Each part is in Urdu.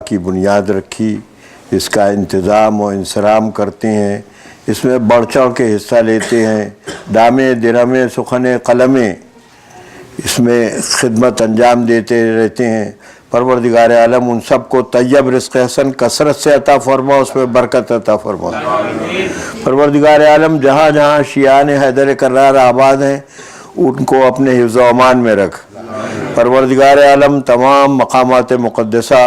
کی بنیاد رکھی، اس کا انتظام و انصرام کرتے ہیں، اس میں بڑھ چڑھ کے حصہ لیتے ہیں، دامے درمے سخن قلمیں اس میں خدمت انجام دیتے رہتے ہیں۔ پروردگار عالم ان سب کو طیب رزق حسن کثرت سے عطا فرما، اس میں برکت عطا فرما۔ پروردگار عالم جہاں جہاں شیعان حیدر کرار آباد ہیں ان کو اپنے حفظ و امان میں رکھ۔ پروردگار عالم تمام مقامات مقدسہ،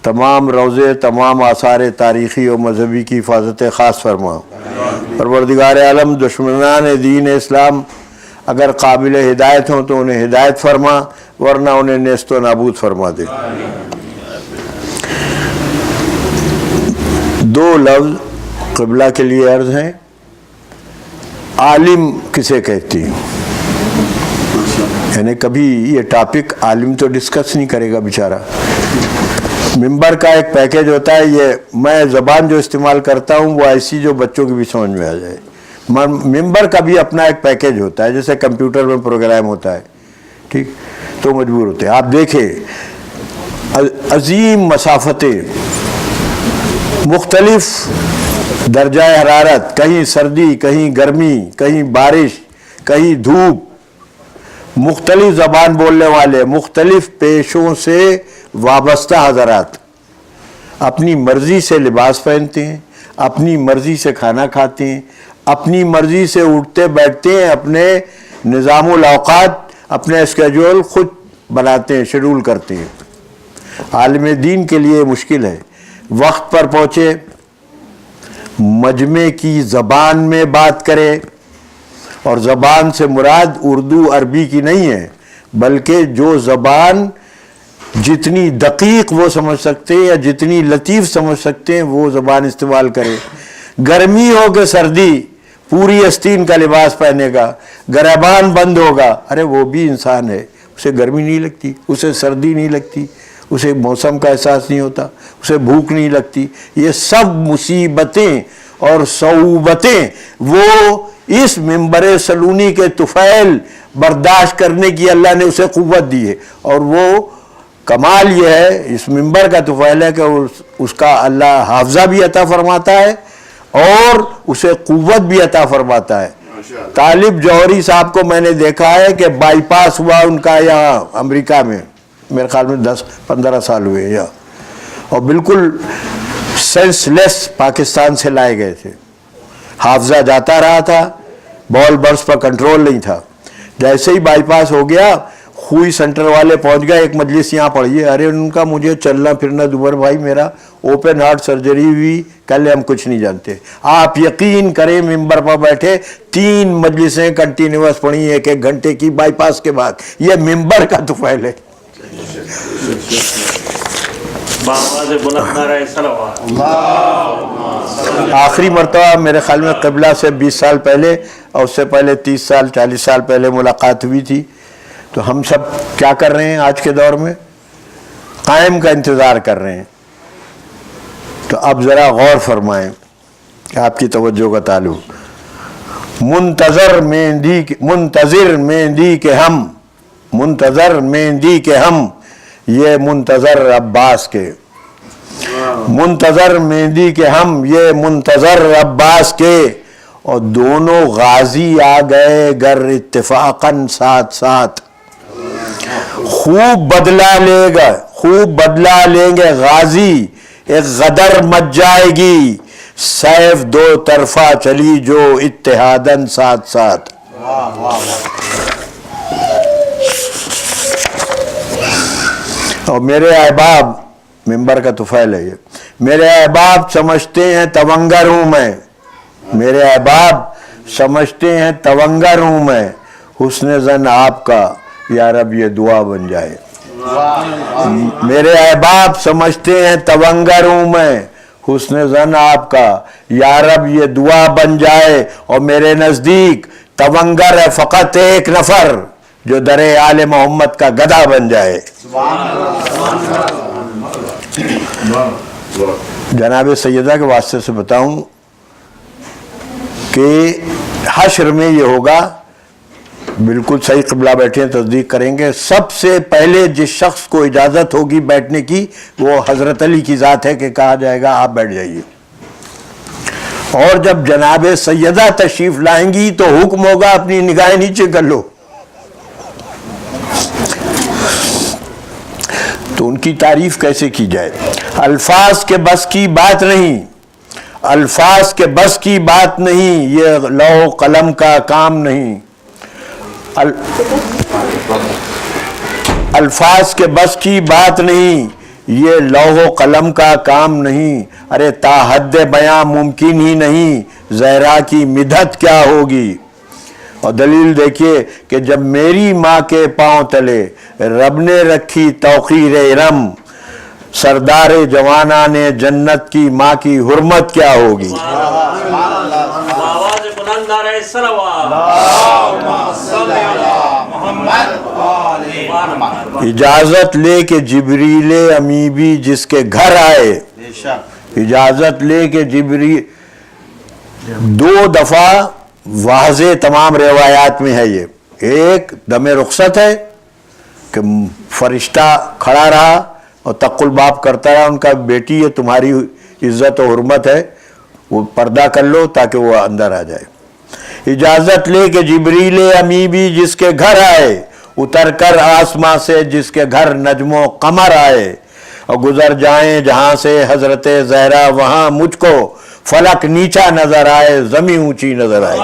تمام روضے، تمام آثار تاریخی و مذہبی کی حفاظت خاص فرما۔ پروردگار عالم دشمنان دین اسلام اگر قابل ہدایت ہوں تو انہیں ہدایت فرما، ورنہ انہیں نیست و نابود فرما دے۔ دو لفظ قبلہ کے لیے عرض ہیں۔ عالم کسے کہتی ہیں؟ یعنی کبھی یہ ٹاپک عالم تو ڈسکس نہیں کرے گا بیچارہ۔ ممبر کا ایک پیکیج ہوتا ہے، یہ میں زبان جو استعمال کرتا ہوں وہ ایسی جو بچوں کی بھی سمجھ میں آ جائے۔ ممبر کا بھی اپنا ایک پیکیج ہوتا ہے، جیسے کمپیوٹر میں پروگرام ہوتا ہے، ٹھیک، تو مجبور ہوتے ہیں۔ آپ دیکھیں عظیم مسافتیں، مختلف درجہ حرارت، کہیں سردی، کہیں گرمی، کہیں بارش، کہیں دھوپ، مختلف زبان بولنے والے، مختلف پیشوں سے وابستہ حضرات اپنی مرضی سے لباس پہنتے ہیں، اپنی مرضی سے کھانا کھاتے ہیں، اپنی مرضی سے اٹھتے بیٹھتے ہیں، اپنے نظام الاوقات، اپنے اسکیجول خود بناتے ہیں، شیڈول کرتے ہیں۔ عالم دین کے لیے مشکل ہے، وقت پر پہنچے، مجمع کی زبان میں بات کرے، اور زبان سے مراد اردو عربی کی نہیں ہے، بلکہ جو زبان جتنی دقیق وہ سمجھ سکتے ہیں یا جتنی لطیف سمجھ سکتے ہیں وہ زبان استعمال کرے۔ گرمی ہو کہ سردی، پوری آستین کا لباس پہنے گا، گریبان بند ہوگا، ارے وہ بھی انسان ہے، اسے گرمی نہیں لگتی، اسے سردی نہیں لگتی، اسے موسم کا احساس نہیں ہوتا، اسے بھوک نہیں لگتی۔ یہ سب مصیبتیں اور صعوبتیں وہ اس ممبر سلونی کے طفیل برداشت کرنے کی اللہ نے اسے قوت دی ہے، اور وہ کمال یہ ہے اس ممبر کا طفیل ہے کہ اس کا اللہ حافظہ بھی عطا فرماتا ہے اور اسے قوت بھی عطا فرماتا ہے۔ طالب جوہری صاحب کو میں نے دیکھا ہے کہ بائی پاس ہوا ان کا یہاں امریکہ میں، میرے خیال میں 10-15 سال ہوئے یہاں، اور بالکل سینس لیس پاکستان سے لائے گئے تھے۔ حافظہ جاتا رہا تھا، بال برس پر کنٹرول نہیں تھا، جیسے ہی بائی پاس ہو گیا خوئی سینٹر والے پہنچ گئے، ایک مجلس یہاں پڑھیے، ارے ان کا مجھے چلنا پھرنا دوبر بھائی میرا اوپن ہارٹ سرجری ہوئی، کل ہم کچھ نہیں جانتے۔ آپ یقین کریں ممبر پر بیٹھے 3 مجلسیں کنٹینیوس پڑھی 1-1 گھنٹے کی بائی پاس کے بعد۔ یہ ممبر کا طفیل ہے۔ آخری مرتبہ میرے خیال میں قبلہ سے 20 سال پہلے اور اس سے پہلے 30 سال 40 سال پہلے ملاقات ہوئی تھی۔ تو ہم سب کیا کر رہے ہیں آج کے دور میں؟ قائم کا انتظار کر رہے ہیں۔ تو اب ذرا غور فرمائیں کہ آپ کی توجہ کا تعلق منتظر مہندی کے ہم، منتظر مہندی کے ہم، یہ منتظر عباس کے، منتظر مہندی کے ہم، یہ منتظر عباس کے، اور دونوں غازی آ گئے گر اتفاقاً ساتھ ساتھ۔ خوب بدلہ لیں گے غازی، ایک غدر مچ جائے گی، سیف 2 طرفہ چلی جو اتحاداً ساتھ ساتھ۔ اور میرے احباب، ممبر کا طفیل ہے یہ، میرے احباب سمجھتے ہیں تونگر ہوں میں، میرے احباب سمجھتے ہیں تونگر ہوں میں، حسن زن آپ کا یا رب یہ دعا بن جائے۔ میرے احباب سمجھتے ہیں تونگر ہوں میں، حسن زن آپ کا یا رب یہ دعا بن جائے، اور میرے نزدیک تونگر ہے فقط ایک نفر جو در آل محمد کا گدھا بن جائے۔ جناب سیدہ کے واسطے سے بتاؤں کہ حشر میں یہ ہوگا بالکل صحیح قبلہ بیٹھے ہیں, تصدیق کریں گے. سب سے پہلے جس شخص کو اجازت ہوگی بیٹھنے کی وہ حضرت علی کی ذات ہے کہ کہا جائے گا آپ بیٹھ جائیے. اور جب جناب سیدہ تشریف لائیں گی تو حکم ہوگا اپنی نگاہیں نیچے کر لو. تو ان کی تعریف کیسے کی جائے؟ الفاظ کے بس کی بات نہیں, الفاظ کے بس کی بات نہیں, یہ لوح قلم کا کام نہیں. الفاظ کے بس کی بات نہیں, یہ لوح و قلم کا کام نہیں. ارے تا حد بیاں ممکن ہی نہیں, زہرا کی مدحت کیا ہوگی. اور دلیل دیکھیے کہ جب میری ماں کے پاؤں تلے رب نے رکھی توقیر ارم, سردار جوانہ نے جنت کی ماں کی حرمت کیا ہوگی. اجازت لے کے جبریل امی بھی جس کے گھر آئے, اجازت لے کے جبریل, 2 دفعہ واضح تمام روایات میں ہے. یہ ایک دم رخصت ہے کہ فرشتہ کھڑا رہا اور تق الباب کرتا رہا, ان کا بیٹی ہے تمہاری عزت و حرمت ہے, وہ پردہ کر لو تاکہ وہ اندر آ جائے. اجازت لے کے جبریل امی بھی جس کے گھر آئے, اتر کر آسماں سے جس کے گھر نجم و قمر آئے, اور گزر جائیں جہاں سے حضرت زہرا وہاں مجھ کو فلک نیچا نظر آئے, زمین اونچی نظر آئے.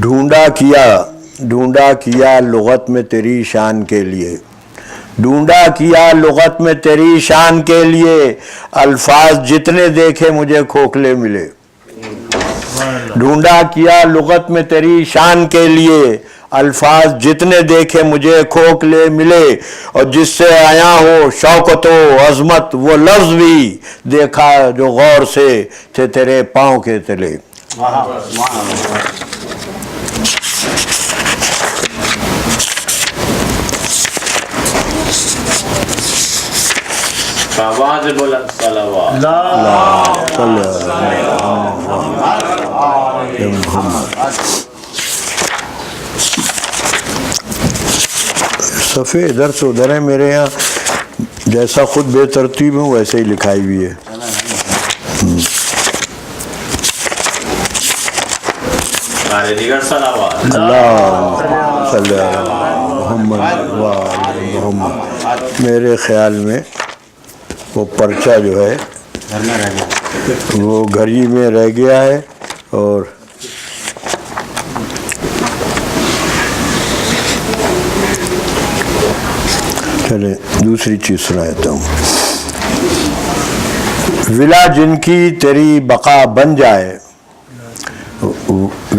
ڈھونڈا کیا لغت میں تیری شان کے لیے, ڈھونڈا کیا لغت میں تیری شان کے لیے, الفاظ جتنے دیکھے مجھے کھوکھلے ملے. ڈھونڈا کیا لغت میں تیری شان کے لیے, الفاظ جتنے دیکھے مجھے کھوکھلے ملے. اور جس سے آیا ہو شوکت و عظمت وہ لفظ بھی دیکھا جو غور سے تھے تیرے پاؤں کے تلے. آواز بلند صلوات. صفحے ادھر سے ادھر ہیں میرے یہاں, جیسا خود بے ترتیب ہوں ویسے ہی لکھائی ہوئی ہے. اللہ صلی محمد محمد. میرے خیال میں وہ پرچہ جو ہے وہ گھر ہی میں رہ گیا ہے. اور چلیں دوسری چیز سناتا ہوں. ولا جن کی تیری بقا بن جائے,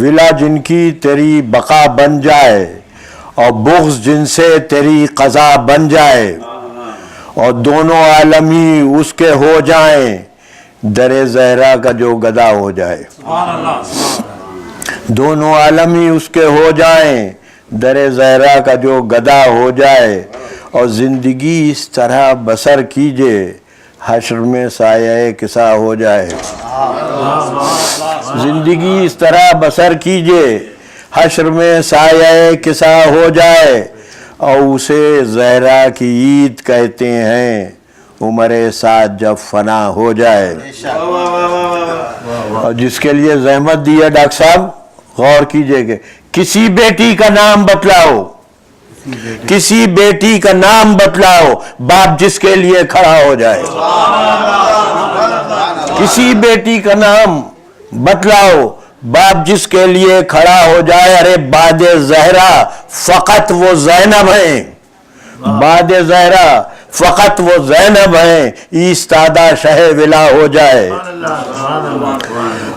ولا جن کی تیری بقا بن جائے, اور بغض جن سے تیری قضا بن جائے, اور دونوں عالم ہی اس کے ہو جائیں, در زہرا کا جو گدا ہو جائے. دونوں عالم ہی اس کے ہو جائیں, در زہرا کا جو گدا ہو جائے. اور زندگی اس طرح بسر کیجئے, حشر میں سایہ کسا ہو جائے. زندگی اس طرح بسر کیجئے, حشر میں سایہ کسا ہو جائے. اور اسے زہرا کی عید کہتے ہیں, عمر ساتھ جب فنا ہو جائے. اور جس کے لیے زحمت دی ہے ڈاکٹر صاحب, غور کیجئے کہ کسی بیٹی کا نام بتلاؤ, کسی بیٹی کا نام بتلاؤ باپ جس کے لیے کھڑا ہو جائے. کسی بیٹی کا نام بتلاؤ باپ جس کے لیے کھڑا ہو جائے. ارے بعد زہرا فقط وہ زینب ہیں, بعد زہرا فقط وہ زینب ہیں, ایستادہ شہ ولا ہو جائے.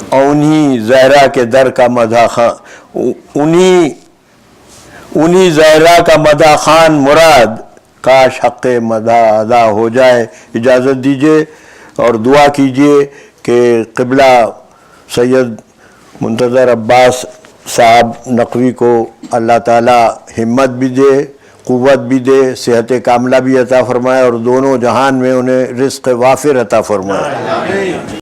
اور انہی زہرا کے در کا مدح خان, انہی زہرا کا مدح خان مراد, کاش حق مدح ادا ہو جائے. اجازت دیجئے اور دعا کیجئے کہ قبلہ سید منتظر عباس صاحب نقوی کو اللہ تعالی ہمت بھی دے, قوت بھی دے، صحت کاملہ بھی عطا فرمائے، اور دونوں جہان میں انہیں رزق وافر عطا فرمائے۔